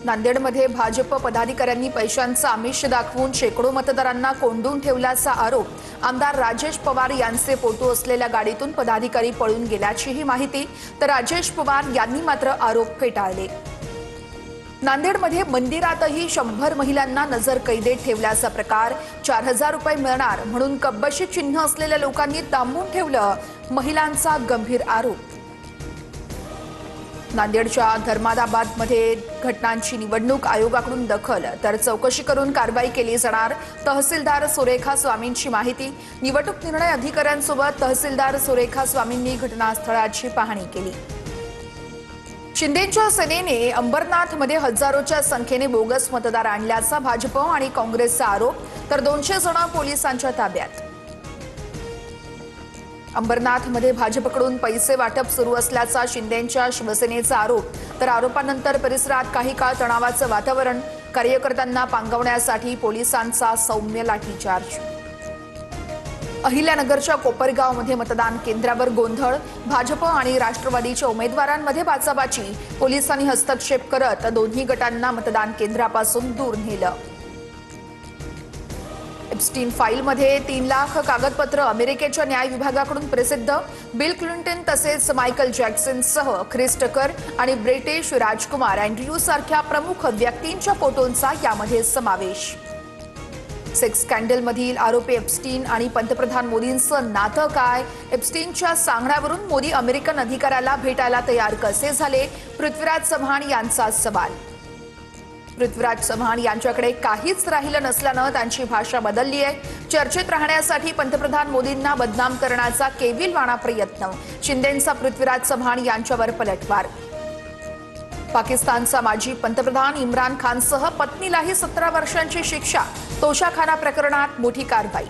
नांदेडमध्ये भाजप पदाधिकाऱ्यांनी पैशांचं आमिष दाखवून शेकडो मतदारांना कोंडून ठेवल्याचा आरोप. आमदार राजेश पवार यांचे फोटो असलेल्या गाडीतून पदाधिकारी पळून गेल्याचीही माहिती. तर राजेश पवार यांनी मात्र आरोप फेटाळले. नांदेडमध्ये मंदिरातही 100 महिलांना नजरकैदेत ठेवल्याचा प्रकार. 4000 रुपये मिळणार म्हणून कब्बशी चिन्ह असलेल्या लोकांनी डांबून ठेवलं. महिलांचा गंभीर आरोप. नांदेडच्या धर्मादाबादमध्ये घटनांची निवडणूक आयोगाकडून दखल, तर चौकशी करून कारवाई केली जाणार. तहसीलदार सुरेखा स्वामींची माहिती. निवडणूक निर्णय अधिकाऱ्यांसोबत तहसीलदार सुरेखा स्वामींनी घटनास्थळाची पाहणी केली. शिंदेंच्या सेनेने अंबरनाथमध्ये हजारोच्या संख्येने बोगस मतदार आणल्याचा भाजप आणि काँग्रेसचा आरोप. तर 200 जण पोलिसांच्या ताब्यात. अंबरनाथमध्ये भाजपकडून पैसे वाटप सुरू असल्याचा शिंदेंच्या शिवसेनेचा आरोप. तर आरोपानंतर परिसरात काही काळ तणावाचं वातावरण. कार्यकर्त्यांना पांगवण्यासाठी पोलिसांचा सौम्य लाठीचार्ज. अहिल्यानगरच्या कोपरगावमध्ये मतदान केंद्रावर गोंधळ. भाजप आणि राष्ट्रवादीच्या उमेदवारांमध्ये बाचाबाची. पोलिसांनी हस्तक्षेप करत दोन्ही गटांना मतदान केंद्रापासून दूर नेलं. एप्स्टीन फाईलमध्ये 3 लाख कागदपत्र अमेरिकेच्या न्याय विभागाकडून प्रसिद्ध. बिल क्लिंटन तसेच मायकल जॅक्सनसह ख्रिस टकर आणि ब्रिटिश राजकुमार अँड्र्यू सारख्या प्रमुख व्यक्तींच्या फोटोंचा यामध्ये समावेश. सेक्स स्कॅन्डलमधील आरोपी एप्स्टीन आणि पंतप्रधान मोदींचं नातं काय? एप्स्टीनच्या सांगण्यावरून मोदी अमेरिकन अधिकाऱ्याला भेटायला तयार कसे झाले? पृथ्वीराज चव्हाण यांचा सवाल. पृथ्वीराज चव्हाण यांच्याकडे काहीच राहिलं नसल्यानं त्यांची भाषा बदलली आहे. चर्चेत राहण्यासाठी पंतप्रधान मोदींना बदनाम करण्याचा केविलवाणा प्रयत्न. शिंदेंचा पृथ्वीराज चव्हाण यांच्यावर पलटवार. पाकिस्तानचा माजी पंतप्रधान इम्रान खानसह पत्नीलाही 17 वर्षांची शिक्षा. तोशाखाना प्रकरणात मोठी कारवाई.